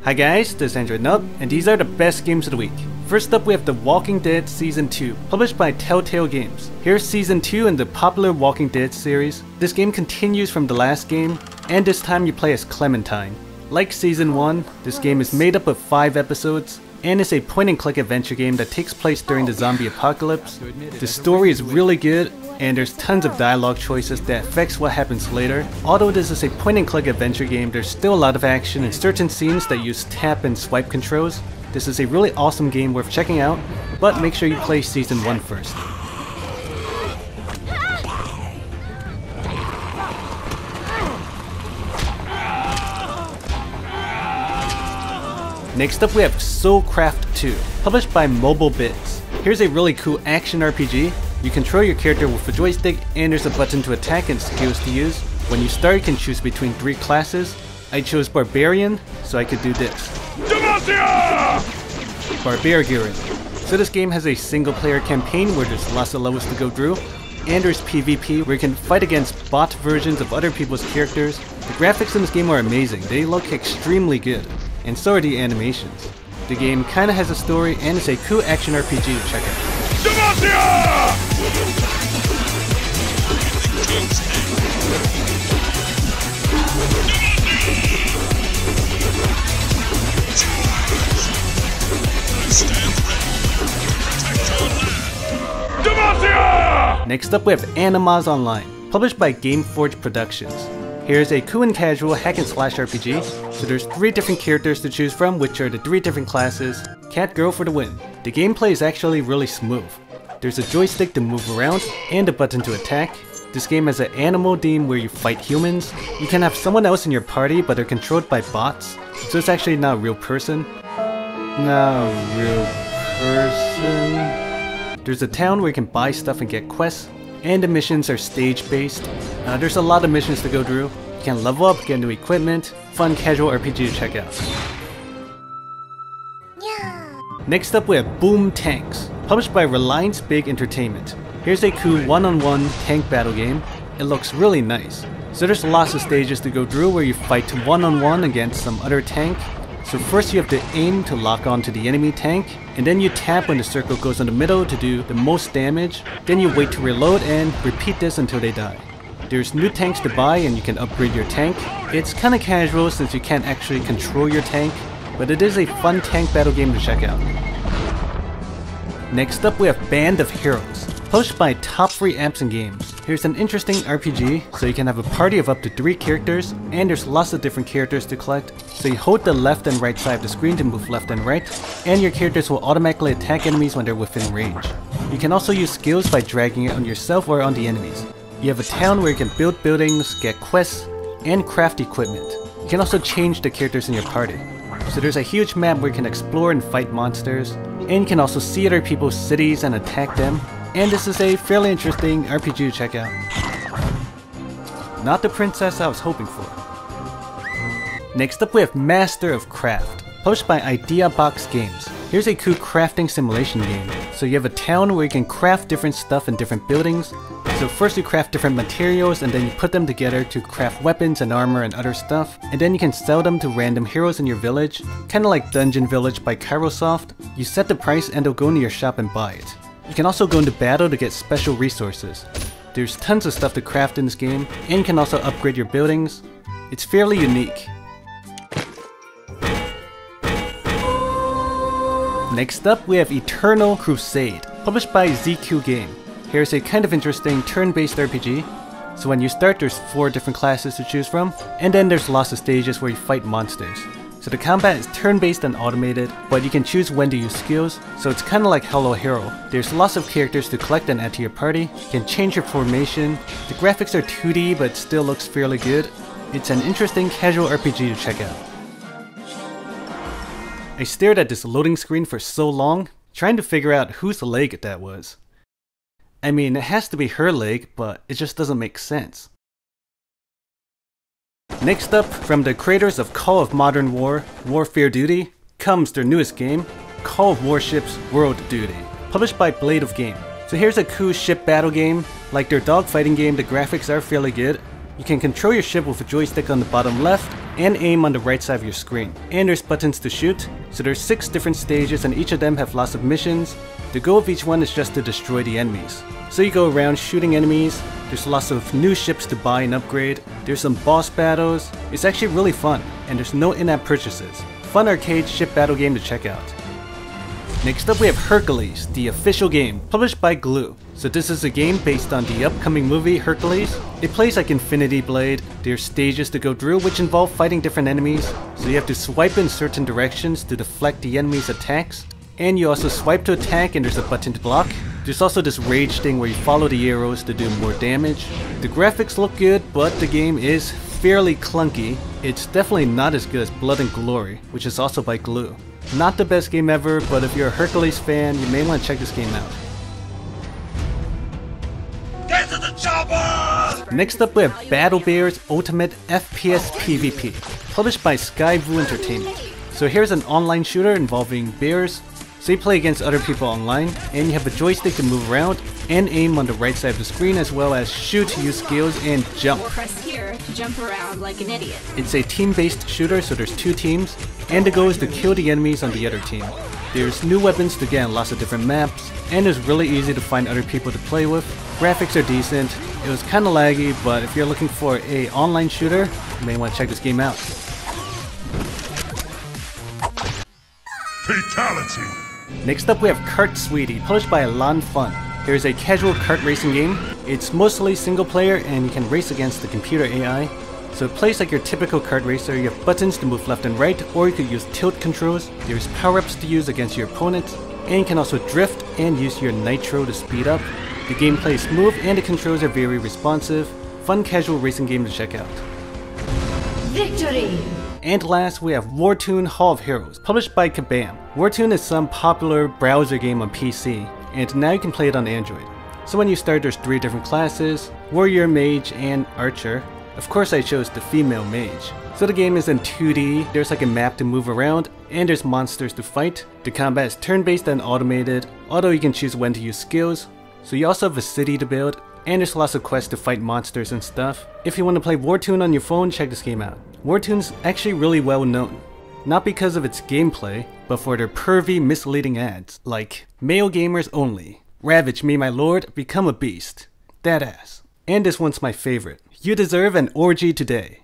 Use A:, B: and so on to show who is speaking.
A: Hi guys, this is Android Nub, and these are the best games of the week. First up we have The Walking Dead Season 2, published by Telltale Games. Here's Season 2 in the popular Walking Dead series. This game continues from the last game, and this time you play as Clementine. Like Season 1, this game is made up of 5 episodes, and is a point-and-click adventure game that takes place during the zombie apocalypse. The story is really good, and there's tons of dialogue choices that affects what happens later. Although this is a point-and-click adventure game, there's still a lot of action and certain scenes that use tap and swipe controls. This is a really awesome game worth checking out, but make sure you play Season 1 first. Next up we have SoulCraft 2, published by MobileBits. Here's a really cool action RPG. You control your character with a joystick, and there's a button to attack and skills to use. When you start, you can choose between 3 classes. I chose Barbarian, so I could do this. Barbarian. So this game has a single player campaign where there's lots of levels to go through, and there's PvP where you can fight against bot versions of other people's characters. The graphics in this game are amazing, they look extremely good, and so are the animations. The game kinda has a story, and it's a cool action RPG to check out. Next up we have Animas Online, published by Gameforge Productions. Here's a cool and casual hack and slash RPG. So there's 3 different characters to choose from, which are the 3 different classes. Cat girl for the win. The gameplay is actually really smooth. There's a joystick to move around and a button to attack. This game has an animal theme where you fight humans. You can have someone else in your party, but they're controlled by bots. So it's actually not a real person. There's a town where you can buy stuff and get quests, and the missions are stage based. There's a lot of missions to go through. You can level up, get new equipment, fun casual RPG to check out. Next up we have Boom Tanks, published by Reliance Big Entertainment. Here's a cool one-on-one tank battle game. It looks really nice. So there's lots of stages to go through where you fight one-on-one against some other tank. So first you have to aim to lock onto the enemy tank, and then you tap when the circle goes in the middle to do the most damage. Then you wait to reload and repeat this until they die. There's new tanks to buy and you can upgrade your tank. It's kinda casual since you can't actually control your tank, but it is a fun tank battle game to check out. Next up we have Band of Heroes, published by Top Free Apps and Games. Here's an interesting RPG, so you can have a party of up to 3 characters, and there's lots of different characters to collect. So you hold the left and right side of the screen to move left and right, and your characters will automatically attack enemies when they're within range. You can also use skills by dragging it on yourself or on the enemies. You have a town where you can build buildings, get quests, and craft equipment. You can also change the characters in your party. So there's a huge map where you can explore and fight monsters, and you can also see other people's cities and attack them. And this is a fairly interesting RPG to check out. Not the princess I was hoping for. Next up we have Master of Craft, published by IDEABOXGAMES. Here's a cool crafting simulation game. So you have a town where you can craft different stuff in different buildings. So first you craft different materials and then you put them together to craft weapons and armor and other stuff. And then you can sell them to random heroes in your village. Kinda like Dungeon Village by Kairosoft. You set the price and they'll go into your shop and buy it. You can also go into battle to get special resources. There's tons of stuff to craft in this game, and you can also upgrade your buildings. It's fairly unique. Next up we have Eternal Crusade, published by ZQGame. Here's a kind of interesting turn-based RPG. So when you start there's 4 different classes to choose from, and then there's lots of stages where you fight monsters. So the combat is turn-based and automated, but you can choose when to use skills, so it's kinda like Hello Hero. There's lots of characters to collect and add to your party. You can change your formation. The graphics are 2D but still looks fairly good. It's an interesting casual RPG to check out. I stared at this loading screen for so long, trying to figure out whose leg that was. I mean, it has to be her leg, but it just doesn't make sense. Next up, from the creators of Call of Modern War, Warfare Duty, comes their newest game, Call of Warships World Duty, published by Blade of Game. So here's a cool ship battle game. Like their dogfighting game, the graphics are fairly good. You can control your ship with a joystick on the bottom left and aim on the right side of your screen. And there's buttons to shoot, so there's 6 different stages and each of them have lots of missions. The goal of each one is just to destroy the enemies. So you go around shooting enemies, there's lots of new ships to buy and upgrade, there's some boss battles, it's actually really fun, and there's no in-app purchases. Fun arcade ship battle game to check out. Next up we have Hercules, the official game, published by Glue. So this is a game based on the upcoming movie Hercules. It plays like Infinity Blade. There's stages to go through which involve fighting different enemies. So you have to swipe in certain directions to deflect the enemy's attacks. And you also swipe to attack and there's a button to block. There's also this rage thing where you follow the arrows to do more damage. The graphics look good, but the game is fairly clunky. It's definitely not as good as Blood and Glory, which is also by Glue. Not the best game ever, but if you're a Hercules fan, you may want to check this game out.
B: Get to the chopper!
A: Next up we have Battle Bears Ultimate FPS PvP, published by SkyVu Entertainment. So here's an online shooter involving bears. So you play against other people online, and you have a joystick to move around and aim on the right side of the screen, as well as shoot, use skills, and jump.
C: Press here to jump around like an idiot.
A: It's a team-based shooter, so there's 2 teams, and the goal is to kill the enemies on the other team. There's new weapons to get on lots of different maps, and it's really easy to find other people to play with. Graphics are decent, it was kinda laggy, but if you're looking for an online shooter, you may want to check this game out.
B: Fatality!
A: Next up we have Kart Sweetie, published by Lonfun. Here's a casual kart racing game. It's mostly single player and you can race against the computer AI. So it plays like your typical kart racer. You have buttons to move left and right, or you could use tilt controls. There's power-ups to use against your opponents, and you can also drift and use your nitro to speed up. The gameplay is smooth and the controls are very responsive. Fun casual racing game to check out.
C: Victory!
A: And last, we have Wartune Hall of Heroes, published by Kabam. Wartune is some popular browser game on PC, and now you can play it on Android. So when you start, there's 3 different classes: Warrior, Mage, and Archer. Of course I chose the female Mage. So the game is in 2D, there's like a map to move around, and there's monsters to fight. The combat is turn-based and automated, although you can choose when to use skills. So you also have a city to build, and there's lots of quests to fight monsters and stuff. If you want to play Wartune on your phone, check this game out. Wartune's actually really well known. Not because of its gameplay, but for their pervy, misleading ads, like male gamers only, ravage me my lord, become a beast, that ass. And this one's my favorite, you deserve an orgy today.